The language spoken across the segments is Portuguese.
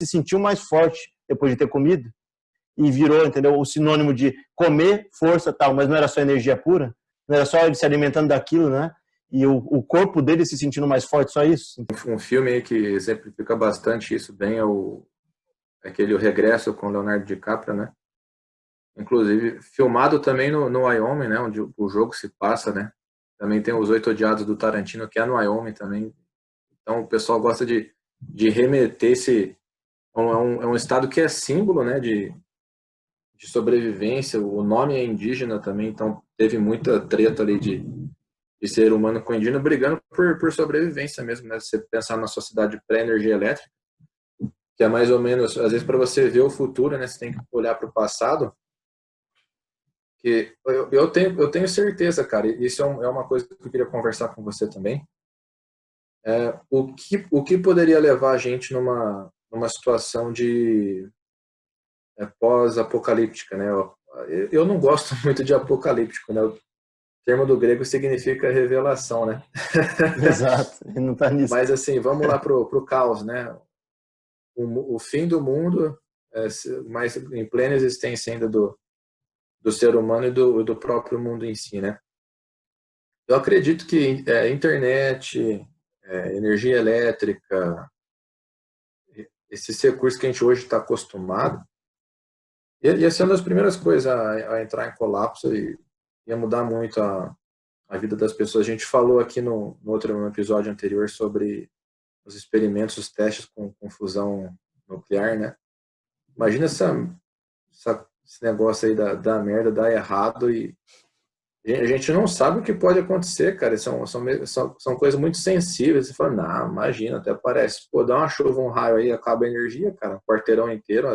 se sentiu mais forte depois de ter comido e virou, entendeu, o sinônimo de comer, força, tal, mas não era só energia pura, não era só ele se alimentando daquilo, né? E o corpo dele se sentindo mais forte, só isso. Um filme aí que exemplifica bastante isso bem é aquele O Regresso com Leonardo DiCaprio, né? Inclusive, filmado também no Wyoming, né? Onde o jogo se passa, né? Também tem Os Oito Odiados do Tarantino, que é no Wyoming também. Então, o pessoal gosta de remeter esse... É um estado que é símbolo, né? De sobrevivência. O nome é indígena também, então teve muita treta ali de ser humano com indígena brigando por sobrevivência mesmo, né? Você pensar na sociedade pré-energia elétrica, que é mais ou menos, às vezes para você ver o futuro, né? Você tem que olhar para o passado, que eu tenho certeza, cara, e isso é uma coisa que eu queria conversar com você também, o que poderia levar a gente numa situação de pós-apocalíptica, né? Eu não gosto muito de apocalíptico, né? O termo do grego significa revelação, né? Exato, ele não tá nisso. Mas assim, vamos lá pro caos, né? O fim do mundo, mas em plena existência ainda do ser humano e do próprio mundo em si, né? Eu acredito que internet, energia elétrica, esses recursos que a gente hoje está acostumado, ia ser uma das primeiras coisas a entrar em colapso e ia mudar muito a vida das pessoas. A gente falou aqui no outro episódio anterior sobre os experimentos, os testes com fusão nuclear, né? Imagina esse negócio aí da merda, dar errado e a gente não sabe o que pode acontecer, cara. São coisas muito sensíveis. Você fala, não, imagina, até parece. Pô, dá uma chuva, um raio aí, acaba a energia, cara. Um quarteirão inteiro,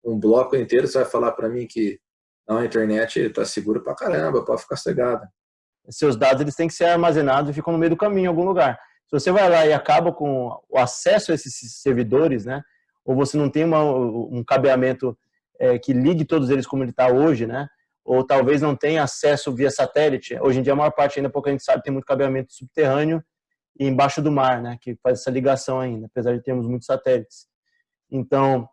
um bloco inteiro, você vai falar para mim que não, a internet tá segura pra caramba, pode ficar cegada. Seus dados eles têm que ser armazenados e ficam no meio do caminho em algum lugar. Se você vai lá e acaba com o acesso a esses servidores, né, ou você não tem um cabeamento que ligue todos eles como ele está hoje, né, ou talvez não tenha acesso via satélite. Hoje em dia a maior parte ainda, porque a gente sabe, tem muito cabeamento subterrâneo e embaixo do mar, né, que faz essa ligação ainda, apesar de termos muitos satélites. Então,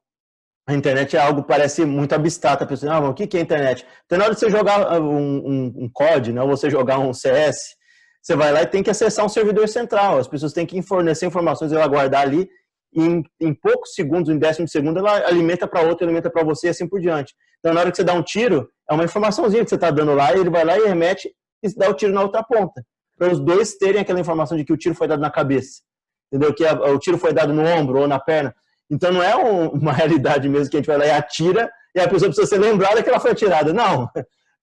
a internet é algo que parece muito abstrato. A pessoa, o que é a internet? Então, na hora de você jogar um COD, né, ou você jogar um CS, você vai lá e tem que acessar um servidor central. As pessoas têm que fornecer informações, ela guardar ali, e em poucos segundos, em décimo de segundo, ela alimenta para outro, alimenta para você e assim por diante. Então, na hora que você dá um tiro, é uma informaçãozinha que você está dando lá, e ele vai lá e remete e dá o tiro na outra ponta. Para os dois terem aquela informação de que o tiro foi dado na cabeça, entendeu? Que o tiro foi dado no ombro ou na perna. Então, não é uma realidade mesmo que a gente vai lá e atira e a pessoa precisa ser lembrada que ela foi atirada. Não,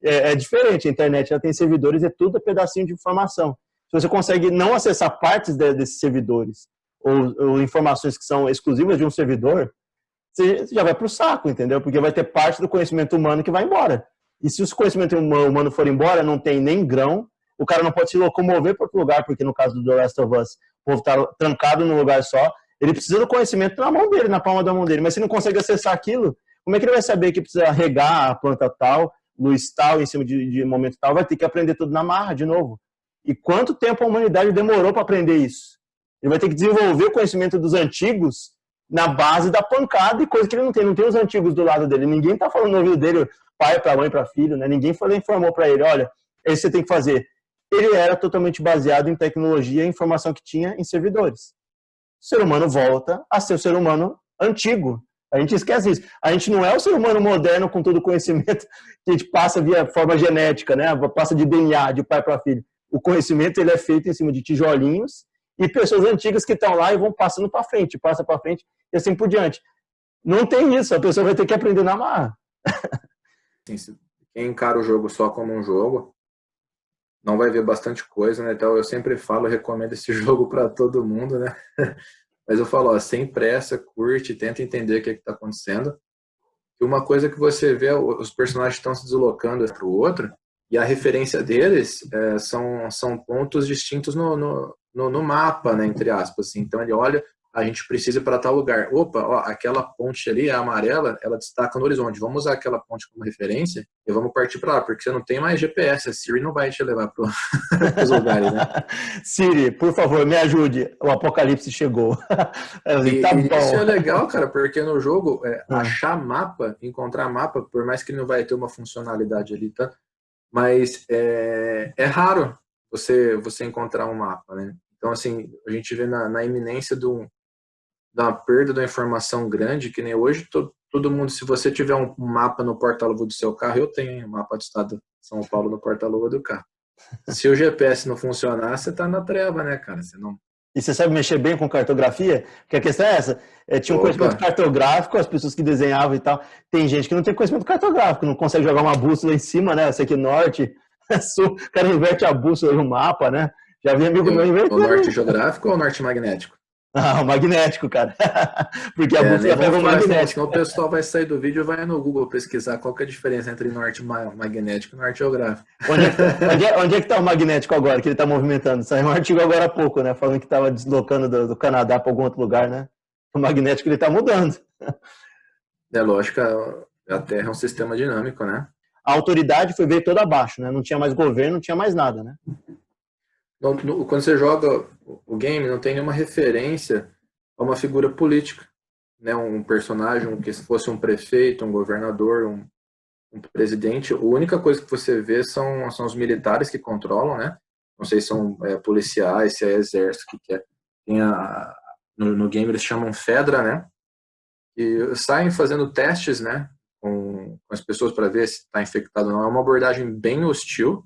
é diferente. A internet já tem servidores, é tudo pedacinho de informação. Se você consegue não acessar partes desses servidores ou informações que são exclusivas de um servidor, você já vai para o saco, entendeu? Porque vai ter parte do conhecimento humano que vai embora. E se o conhecimento humano for embora, não tem nem grão, o cara não pode se locomover para outro lugar, porque no caso do The Last of Us, o povo está trancado num lugar só. Ele precisa do conhecimento na mão dele, na palma da mão dele, mas se não consegue acessar aquilo, como é que ele vai saber que precisa regar a planta tal, luz tal, em cima de momento tal? Vai ter que aprender tudo na marra de novo. E quanto tempo a humanidade demorou para aprender isso? Ele vai ter que desenvolver o conhecimento dos antigos na base da pancada e coisa que ele não tem. Não tem os antigos do lado dele. Ninguém está falando no ouvido dele, pai para mãe, para filho, né? Ninguém informou para ele, olha, é isso que você tem que fazer. Ele era totalmente baseado em tecnologia e informação que tinha em servidores. O ser humano volta a ser o ser humano antigo. A gente esquece isso. A gente não é o ser humano moderno com todo o conhecimento que a gente passa via forma genética, né? Passa de DNA, de pai para filho. O conhecimento ele é feito em cima de tijolinhos e pessoas antigas que estão lá e vão passando para frente, passa para frente e assim por diante. Não tem isso, a pessoa vai ter que aprender na marra. Quem encara o jogo só como um jogo, não vai ver bastante coisa, né? Então eu sempre falo, recomendo esse jogo para todo mundo, né? Mas eu falo, ó, sem pressa, curte, tenta entender o que está acontecendo. E uma coisa que você vê, os personagens estão se deslocando para o outro, e a referência deles são pontos distintos no mapa, né, entre aspas. Assim. Então ele olha, a gente precisa ir para tal lugar. Opa, ó, aquela ponte ali, a amarela, ela destaca no horizonte. Vamos usar aquela ponte como referência e vamos partir para lá, porque você não tem mais GPS, a Siri não vai te levar para os lugares, né? Siri, por favor, me ajude. O apocalipse chegou. Tá E isso é bom. legal, cara, porque no jogo, achar mapa, encontrar mapa, por mais que ele não vai ter uma funcionalidade ali, tá? Mas é raro você encontrar um mapa, né? Então, assim, a gente vê na iminência da perda da informação grande, que nem hoje, todo mundo, se você tiver um mapa no porta-luva do seu carro, eu tenho um mapa do estado de São Paulo no porta-luva do carro. Se o GPS não funcionar, você tá na treva, né, cara? Você não... E você sabe mexer bem com cartografia? Porque a questão é essa. Tinha um conhecimento cartográfico, as pessoas que desenhavam e tal. Tem gente que não tem conhecimento cartográfico, não consegue jogar uma bússola em cima, né? Eu sei que norte, sul, o cara inverte a bússola no mapa, né? Já vi amigo meu invertendo. O norte geográfico ou o norte magnético? Ah, o magnético, cara. Porque a bússola pega o magnético. Senão o pessoal vai sair do vídeo e vai no Google pesquisar qual que é a diferença entre norte magnético e norte geográfico. Onde é que está o magnético agora, que ele está movimentando? Saiu um artigo agora há pouco, né? Falando que estava deslocando do Canadá para algum outro lugar, né? O magnético ele está mudando. É lógico, a Terra é um sistema dinâmico, né? A autoridade foi ver toda abaixo, né? Não tinha mais governo, não tinha mais nada, né? Quando você joga o game, não tem nenhuma referência a uma figura política, né? Um personagem que fosse um prefeito, um governador, um presidente. A única coisa que você vê são os militares que controlam, né? Não sei se são policiais, se é exército, que é. No game eles chamam Fedra, né? E saem fazendo testes, né? Com as pessoas para ver se está infectado ou não. É uma abordagem bem hostil.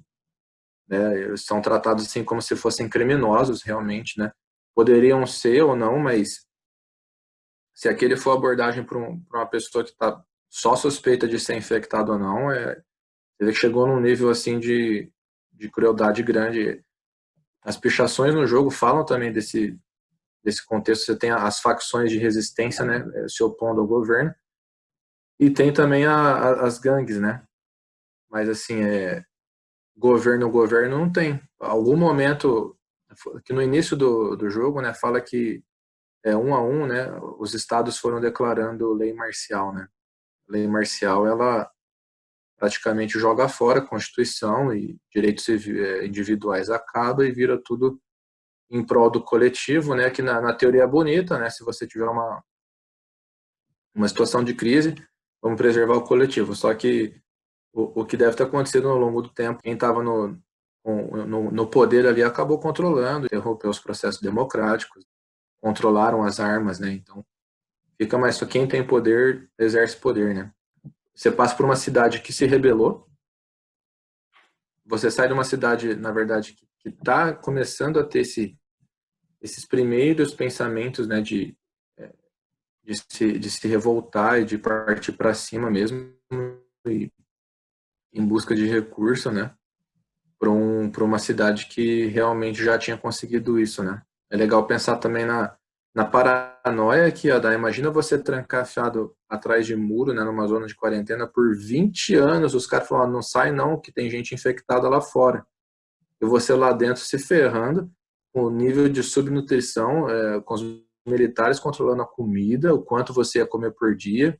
Né, eles são tratados assim como se fossem criminosos realmente, né? Poderiam ser ou não, mas se aquele for abordagem para uma pessoa que está só suspeita de ser infectado ou não, ele chegou num nível assim de crueldade grande. As pichações no jogo falam também desse contexto. Você tem as facções de resistência, né, se opondo ao governo, e tem também as gangues, né? Mas assim, governo não tem. Algum momento, que no início do jogo, né, fala que 1 a 1, né, os estados foram declarando lei marcial, né? Lei marcial, ela praticamente joga fora a Constituição e direitos individuais acaba e vira tudo em prol do coletivo, né, que na teoria é bonita, né, se você tiver uma situação de crise, vamos preservar o coletivo. Só que o que deve ter acontecido ao longo do tempo, quem estava no poder ali acabou controlando, interrompeu os processos democráticos, controlaram as armas, né? Então, fica mais só quem tem poder, exerce poder, né? Você passa por uma cidade que se rebelou, você sai de uma cidade, na verdade, que está começando a ter esses primeiros pensamentos, né, de se revoltar e de partir para cima mesmo, e em busca de recurso, né, para uma cidade que realmente já tinha conseguido isso, né. É legal pensar também na paranoia que ia dar. Imagina você trancafiado atrás de muro, né, numa zona de quarentena por 20 anos, os caras falam, não sai não, que tem gente infectada lá fora. E você lá dentro se ferrando, com o nível de subnutrição, com os militares controlando a comida, o quanto você ia comer por dia.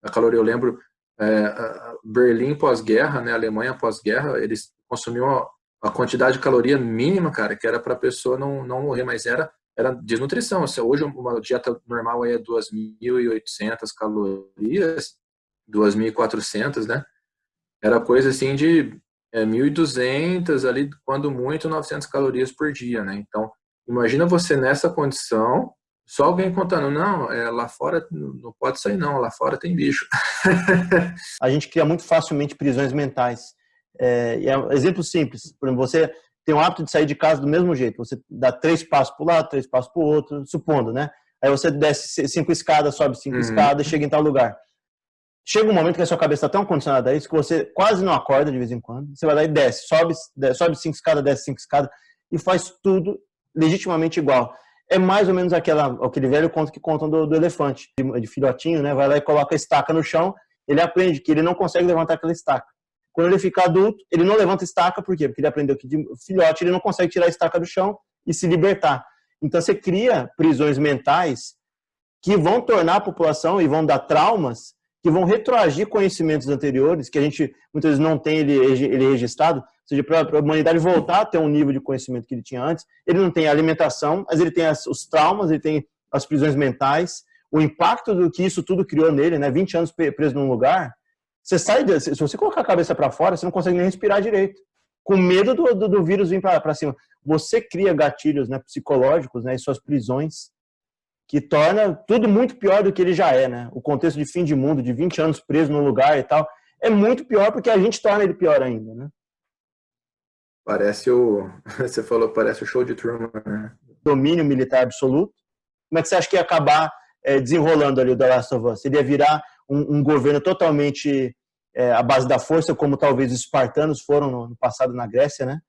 A caloria, eu lembro, Berlim pós-guerra, né, Alemanha pós-guerra, eles consumiam a quantidade de caloria mínima, cara, que era para a pessoa não morrer, mas era desnutrição. Hoje uma dieta normal é 2.800 calorias, 2.400, né? Era coisa assim de 1.200 ali, quando muito, 900 calorias por dia, né? Então, imagina você nessa condição, só alguém contando, não, lá fora não pode sair não, lá fora tem bicho. A gente cria muito facilmente prisões mentais. Exemplo simples, por exemplo, você tem o hábito de sair de casa do mesmo jeito, você dá 3 passos para o lado, 3 passos para o outro, supondo, né? Aí você desce 5 escadas, sobe 5 escadas, chega em tal lugar. Chega um momento que a sua cabeça está tão condicionada a isso que você quase não acorda de vez em quando. Você vai lá e desce, sobe 5 escadas, desce 5 escadas e faz tudo legitimamente igual. É mais ou menos aquele velho conto que contam do elefante, de filhotinho, né? Vai lá e coloca a estaca no chão, ele aprende que ele não consegue levantar aquela estaca. Quando ele fica adulto, ele não levanta estaca, por quê? Porque ele aprendeu que de filhote ele não consegue tirar a estaca do chão e se libertar. Então você cria prisões mentais que vão tornar a população e vão dar traumas que vão retroagir conhecimentos anteriores, que a gente muitas vezes não tem ele registrado, ou seja, para a humanidade voltar a ter um nível de conhecimento que ele tinha antes, ele não tem a alimentação, mas ele tem os traumas, ele tem as prisões mentais, o impacto do que isso tudo criou nele, né? 20 anos preso num lugar, você sai, se você colocar a cabeça para fora, você não consegue nem respirar direito, com medo do vírus vir para cima. Você cria gatilhos, né, psicológicos, né, em suas prisões, que torna tudo muito pior do que ele já é, né? O contexto de fim de mundo, de 20 anos preso no lugar e tal, é muito pior porque a gente torna ele pior ainda, né? Parece você falou, parece o show de Truman, né? Domínio militar absoluto. Como é que você acha que ia acabar desenrolando ali o The Last of Us? Ele ia virar um governo totalmente à base da força, como talvez os espartanos foram no passado na Grécia, né?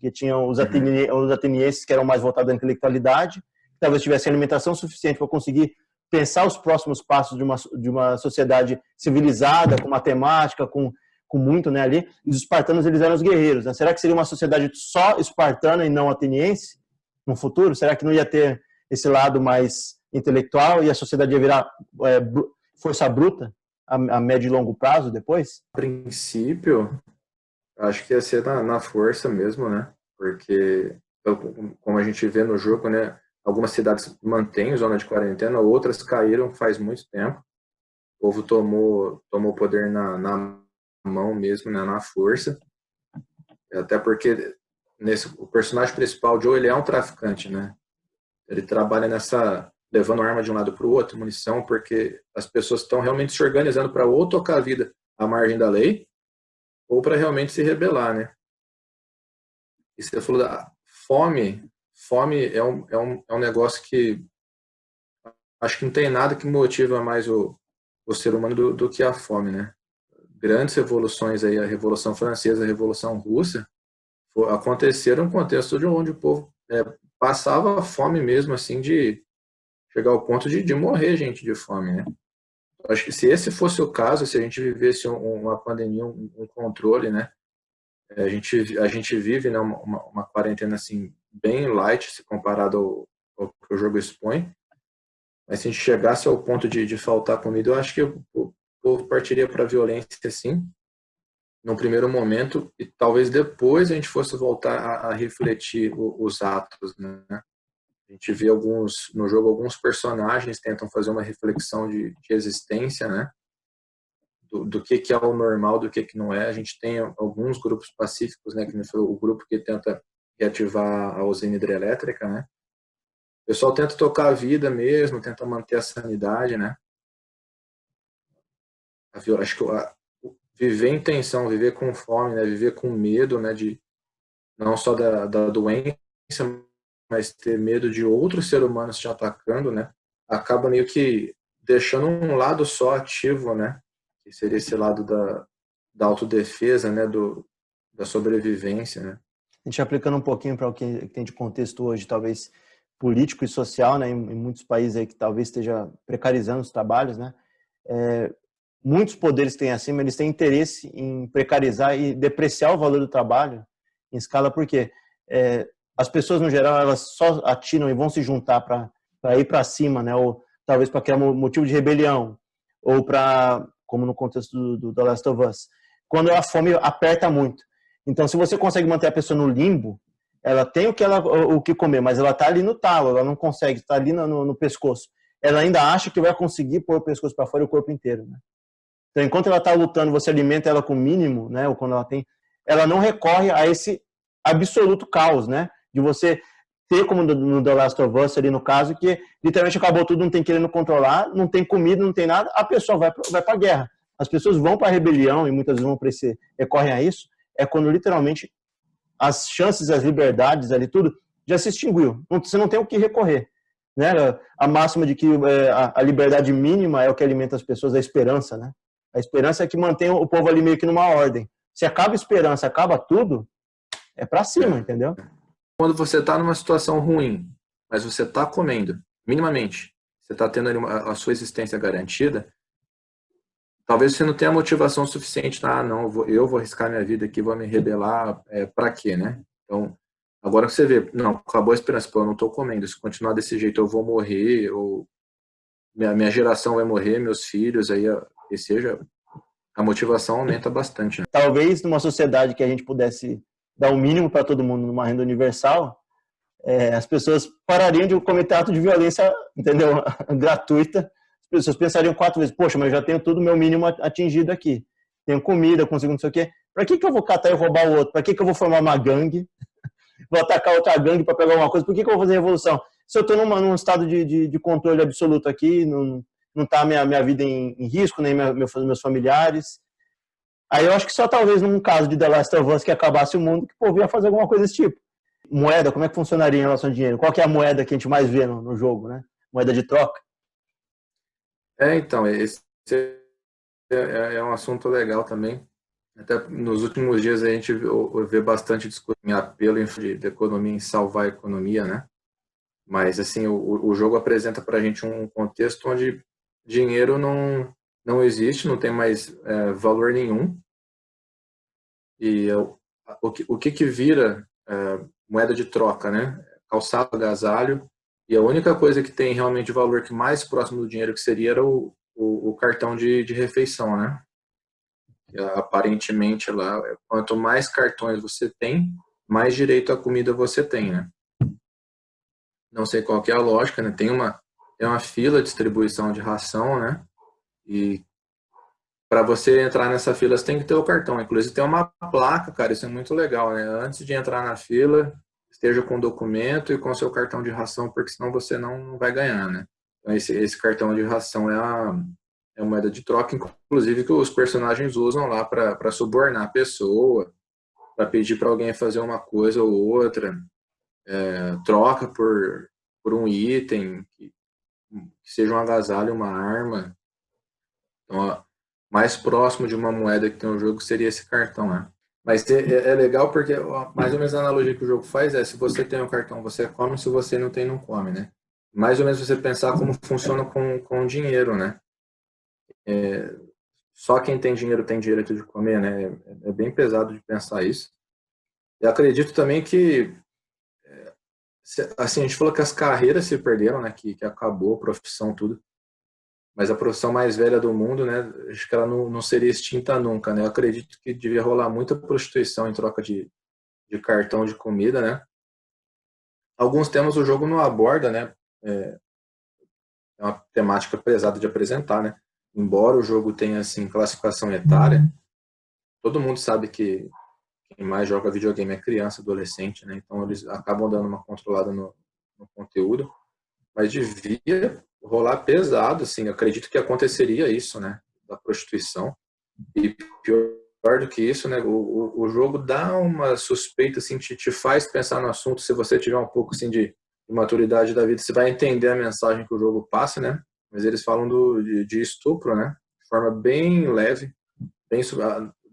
Que tinham os atenienses que eram mais voltados à intelectualidade, talvez tivesse alimentação suficiente para conseguir pensar os próximos passos de uma sociedade civilizada, com matemática, com muito, né, ali. E os espartanos, eles eram os guerreiros, né? Será que seria uma sociedade só espartana e não ateniense no futuro? Será que não ia ter esse lado mais intelectual e a sociedade ia virar força bruta a médio e longo prazo depois? A princípio, acho que ia ser na força mesmo, né? Porque, como a gente vê no jogo, né? Algumas cidades mantêm zona de quarentena, outras caíram faz muito tempo. O povo tomou o poder na mão mesmo, né, na força. Até porque o personagem principal, Joe, ele é um traficante, né? Ele trabalha levando arma de um lado para o outro, munição, porque as pessoas estão realmente se organizando para ou tocar a vida à margem da lei, ou para realmente se rebelar, né? E você falou da fome. Fome é um negócio que acho que não tem nada que motiva mais o ser humano do que a fome, né? Grandes revoluções aí, a Revolução Francesa, a Revolução Russa, aconteceram no contexto de onde o povo passava fome mesmo, assim, de chegar ao ponto de morrer gente de fome, né? Acho que se esse fosse o caso, se a gente vivesse uma pandemia, um controle, né? A gente vive, né, uma quarentena assim bem light se comparado ao que o jogo expõe. Mas se a gente chegasse ao ponto de faltar comida, eu acho que o povo partiria para a violência, sim, num primeiro momento, e talvez depois a gente fosse voltar a refletir os atos, né? A gente vê no jogo alguns personagens tentam fazer uma reflexão de existência, né? Do que é o normal, do que não é. A gente tem alguns grupos pacíficos, né? Que foi o grupo que tenta reativar a usina hidrelétrica, né? O pessoal tenta tocar a vida mesmo, tenta manter a sanidade, né? Acho que viver em tensão, viver com fome, né? Viver com medo, né? De não só da doença, mas ter medo de outros seres humanos te atacando, né? Acaba meio que deixando um lado só ativo, né? Que seria esse lado da autodefesa, né? Da sobrevivência, né? A gente aplicando um pouquinho para o que tem de contexto hoje, talvez político e social, né? Em muitos países aí que talvez esteja precarizando os trabalhos, né? Muitos poderes que têm acima, eles têm interesse em precarizar e depreciar o valor do trabalho em escala, porque as pessoas, no geral, elas só atiram e vão se juntar para ir para cima, né? Ou talvez para criar um motivo de rebelião, ou para, como no contexto do The Last of Us, quando a fome aperta muito. Então, se você consegue manter a pessoa no limbo, ela tem o que comer, mas ela está ali no talo, ela não consegue, está ali no pescoço. Ela ainda acha que vai conseguir pôr o pescoço para fora e o corpo inteiro, né? Então, enquanto ela está lutando, você alimenta ela com o mínimo, né? Ou quando ela não recorre a esse absoluto caos, né? De você ter, como no The Last of Us, ali no caso, que literalmente acabou tudo, não tem querendo controlar, não tem comida, não tem nada, a pessoa vai para a guerra. As pessoas vão para a rebelião e muitas vezes recorrem a isso, quando literalmente as chances, as liberdades ali, tudo, já se extinguiu. Você não tem o que recorrer. Né? A máxima de que a liberdade mínima é o que alimenta as pessoas, a esperança, né? A esperança é que mantém o povo ali meio que numa ordem. Se acaba a esperança, acaba tudo, é para cima, entendeu? Quando você está numa situação ruim, mas você está comendo, minimamente, você está tendo a sua existência garantida, talvez você não tenha motivação suficiente, não, eu vou arriscar minha vida aqui, vou me rebelar, para quê, né? Então, agora você vê, não, acabou a esperança, eu não estou comendo, se continuar desse jeito eu vou morrer, ou minha geração vai morrer, meus filhos, aí, e seja, a motivação aumenta bastante, né? Talvez numa sociedade que a gente pudesse dar o mínimo para todo mundo numa renda universal, as pessoas parariam de cometer ato de violência, entendeu? Gratuita. As pessoas pensariam 4 vezes, poxa, mas eu já tenho tudo meu mínimo atingido aqui. Tenho comida, consigo não sei o quê. Para que eu vou catar e roubar o outro? Para que eu vou formar uma gangue? Vou atacar outra gangue para pegar alguma coisa? Por que eu vou fazer revolução? Se eu estou num estado de controle absoluto aqui, não está a minha vida em risco, nem meus familiares. Aí eu acho que só talvez num caso de The Last of Us que acabasse o mundo, que o povo ia fazer alguma coisa desse tipo. Moeda, como é que funcionaria em relação ao dinheiro? Qual que é a moeda que a gente mais vê no jogo, né? Moeda de troca? Então, esse é um assunto legal também. Até nos últimos dias a gente vê bastante discussão em apelo de economia, em salvar a economia, né? Mas, assim, o jogo apresenta para a gente um contexto onde dinheiro não existe, não tem mais valor nenhum. E o que vira moeda de troca, né? Calçado, agasalho. E a única coisa que tem realmente valor que mais próximo do dinheiro que seria era o cartão de refeição, né? E, aparentemente lá, quanto mais cartões você tem, mais direito à comida você tem, né? Não sei qual que é a lógica, né? Tem uma fila de distribuição de ração, né? E para você entrar nessa fila, você tem que ter o cartão. Inclusive tem uma placa, cara, isso é muito legal, né? Antes de entrar na fila, esteja com o documento e com o seu cartão de ração, porque senão você não vai ganhar, né? Então esse cartão de ração é a moeda de troca, inclusive que os personagens usam lá para subornar a pessoa, para pedir para alguém fazer uma coisa ou outra, troca por um item, que seja um agasalho, uma arma. Então, ó, mais próximo de uma moeda que tem no jogo seria esse cartão, né? Mas é legal porque, ó, mais ou menos a analogia que o jogo faz se você tem um cartão, você come, se você não tem, não come, né? Mais ou menos você pensar como funciona com dinheiro, né? Só quem tem direito de comer, né? É bem pesado de pensar isso. E acredito também que, assim, a gente falou que as carreiras se perderam, né? Que acabou a profissão, tudo. Mas a profissão mais velha do mundo, né? Acho que ela não seria extinta nunca, né? Eu acredito que devia rolar muita prostituição em troca de cartão de comida, né? Alguns temas o jogo não aborda, né? É uma temática pesada de apresentar, né? Embora o jogo tenha, assim, classificação etária, todo mundo sabe que quem mais joga videogame é criança, adolescente, né? Então eles acabam dando uma controlada no conteúdo, mas devia rolar pesado, assim. Eu acredito que aconteceria isso, né? Da prostituição. E pior do que isso, né? O jogo dá uma suspeita, assim, te faz pensar no assunto. Se você tiver um pouco, assim, de maturidade da vida, você vai entender a mensagem que o jogo passa, né? Mas eles falam de estupro, né? De forma bem leve, bem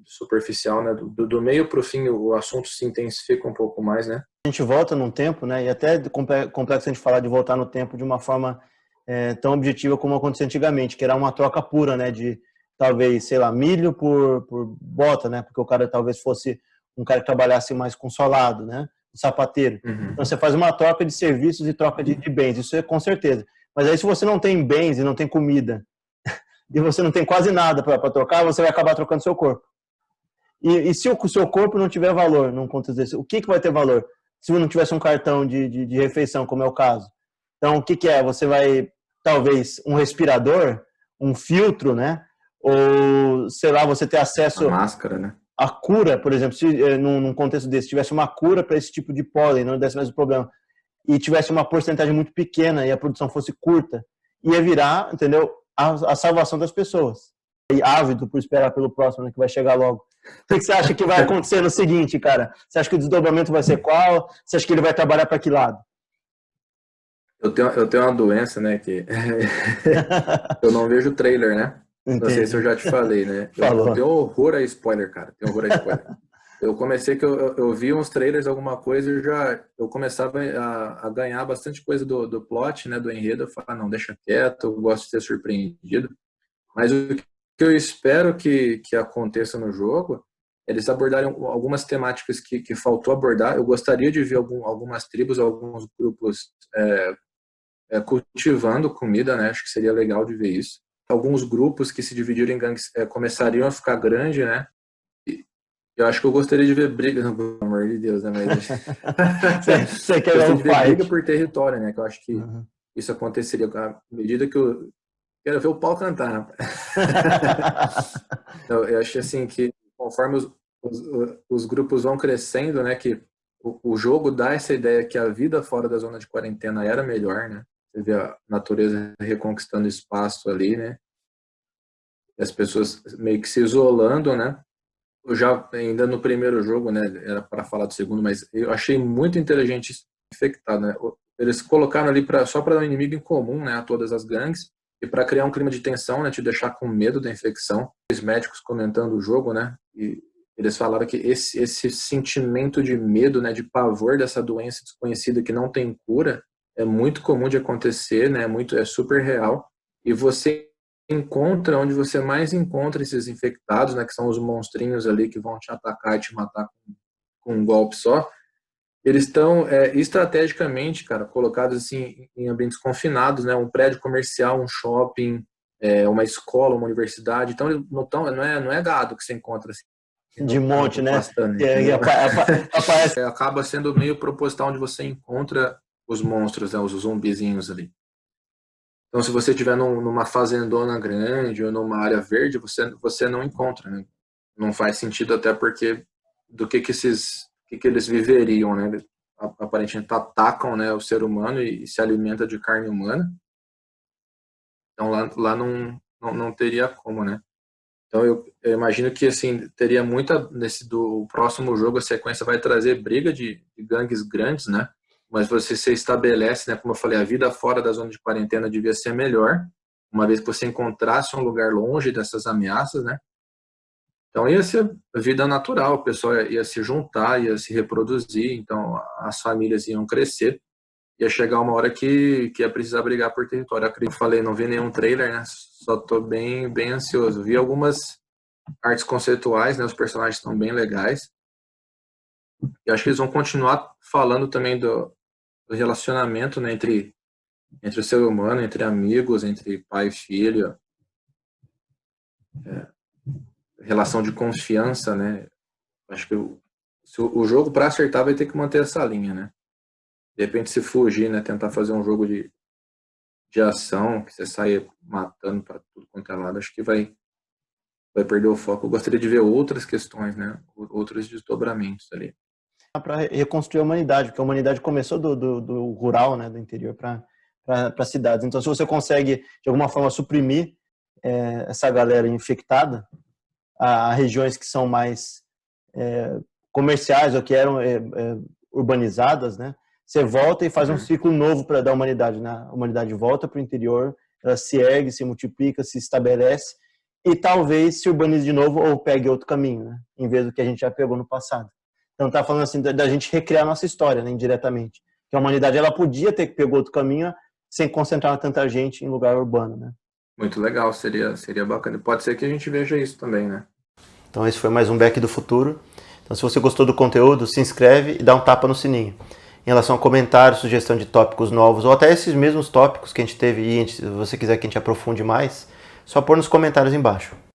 superficial, né? Do meio para o fim, o assunto se intensifica um pouco mais, né? A gente volta num tempo, né? E até é complexo a gente falar de voltar no tempo de uma forma tão objetiva como acontecia antigamente, que era uma troca pura, né? De talvez, sei lá, milho por bota, né? Porque o cara talvez fosse um cara que trabalhasse mais com solado, né? Um sapateiro. Uhum. Então você faz uma troca de serviços e troca de bens, isso é com certeza. Mas aí se você não tem bens e não tem comida, e você não tem quase nada para trocar, você vai acabar trocando seu corpo. E se o seu corpo não tiver valor num contexto desse, o que vai ter valor? Se não tivesse um cartão de refeição, como é o caso. Então, o que é? Você vai, talvez, um respirador, um filtro, né? Ou, sei lá, você ter acesso... A máscara, né? A cura, por exemplo, se num contexto desse, tivesse uma cura para esse tipo de pólen, não desse mesmo problema, e tivesse uma porcentagem muito pequena e a produção fosse curta, ia virar, entendeu? A salvação das pessoas. E ávido por esperar pelo próximo, né, que vai chegar logo. O que você acha que vai acontecer no seguinte, cara? Você acha que o desdobramento vai ser qual? Você acha que ele vai trabalhar para que lado? Eu tenho uma doença, né, que eu não vejo trailer, né? Entendi. Não sei se eu já te falei, né? Eu tenho horror a spoiler, cara. Tenho horror a spoiler. Eu comecei que eu vi uns trailers, alguma coisa, eu começava a ganhar bastante coisa do plot, né, do enredo. Eu falava, não, deixa quieto, eu gosto de ser surpreendido. Mas o que eu espero que aconteça no jogo, eles abordarem algumas temáticas que faltou abordar. Eu gostaria de ver algumas tribos, alguns grupos cultivando comida, né? Acho que seria legal de ver isso. Alguns grupos que se dividiram em gangues começariam a ficar grande, né? E eu acho que eu gostaria de ver briga, pelo amor de Deus, né? Mas Você quer ver gostaria um de ver briga fight. por território, né? Que eu acho que isso aconteceria à medida que eu quero ver o pau cantar, rapaz. Eu acho assim que conforme os grupos vão crescendo, né? Que o jogo dá essa ideia que a vida fora da zona de quarentena era melhor, né? Você vê a natureza reconquistando espaço ali, né? E as pessoas meio que se isolando, né? Eu já, ainda no primeiro jogo, né? Era para falar do segundo, mas eu achei muito inteligente infectado, né? Eles colocaram ali só para dar um inimigo em comum, né? A todas as gangues e para criar um clima de tensão, né? Te deixar com medo da infecção. Os médicos comentando o jogo, né? E eles falaram que esse sentimento de medo, né? De pavor dessa doença desconhecida que não tem cura é muito comum de acontecer, né? É super real. E você encontra onde você mais encontra esses infectados, né? Que são os monstrinhos ali que vão te atacar e te matar com um golpe só. Eles estão estrategicamente, cara, colocados assim em ambientes confinados, né? Um prédio comercial, um shopping, uma escola, uma universidade. Então, não é gado que você encontra assim, De no monte, campo, né? pastando, E entendeu? aparece. Acaba sendo meio proposital onde você encontra os monstros, né? Os zumbizinhos ali. Então, se você estiver numa fazendona grande ou numa área verde, você não encontra, né? Não faz sentido até porque do que eles viveriam, né? Eles, aparentemente atacam, né, o ser humano e se alimenta de carne humana. Então lá não teria como, né? Então eu imagino que assim teria muita nesse do próximo jogo, a sequência vai trazer briga de gangues grandes, né? Mas você se estabelece, né? Como eu falei, a vida fora da zona de quarentena devia ser melhor, uma vez que você encontrasse um lugar longe dessas ameaças, né? Então ia ser vida natural, o pessoal ia se juntar, ia se reproduzir, então as famílias iam crescer, ia chegar uma hora que ia precisar brigar por território. Eu falei, não vi nenhum trailer, né? Só tô bem ansioso. Vi algumas artes conceituais, né? Os personagens estão bem legais. E acho que eles vão continuar falando também do relacionamento, né, entre o ser humano, entre amigos, entre pai e filho, relação de confiança, né? Acho que se o jogo para acertar vai ter que manter essa linha, né? De repente se fugir, né, tentar fazer um jogo de ação que você saia matando para tudo quanto é lado, acho que vai perder o foco. Eu gostaria de ver outras questões, né? Outros desdobramentos ali. Para reconstruir a humanidade, porque a humanidade começou do rural, né, do interior para cidades. Então, se você consegue, de alguma forma, suprimir essa galera infectada a regiões que são mais comerciais ou que eram urbanizadas, né, você volta e faz um ciclo novo da humanidade. Né? A humanidade volta para o interior, ela se ergue, se multiplica, se estabelece e talvez se urbanize de novo ou pegue outro caminho, né, em vez do que a gente já pegou no passado. Então tá falando assim da gente recriar a nossa história, né, indiretamente. Que a humanidade ela podia ter pegou outro caminho sem concentrar tanta gente em lugar urbano, né? Muito legal, seria bacana. Pode ser que a gente veja isso também, né? Então esse foi mais um Back do Futuro. Então se você gostou do conteúdo, se inscreve e dá um tapa no sininho. Em relação a comentários, sugestão de tópicos novos, ou até esses mesmos tópicos que a gente teve e se você quiser que a gente aprofunde mais, só pôr nos comentários embaixo.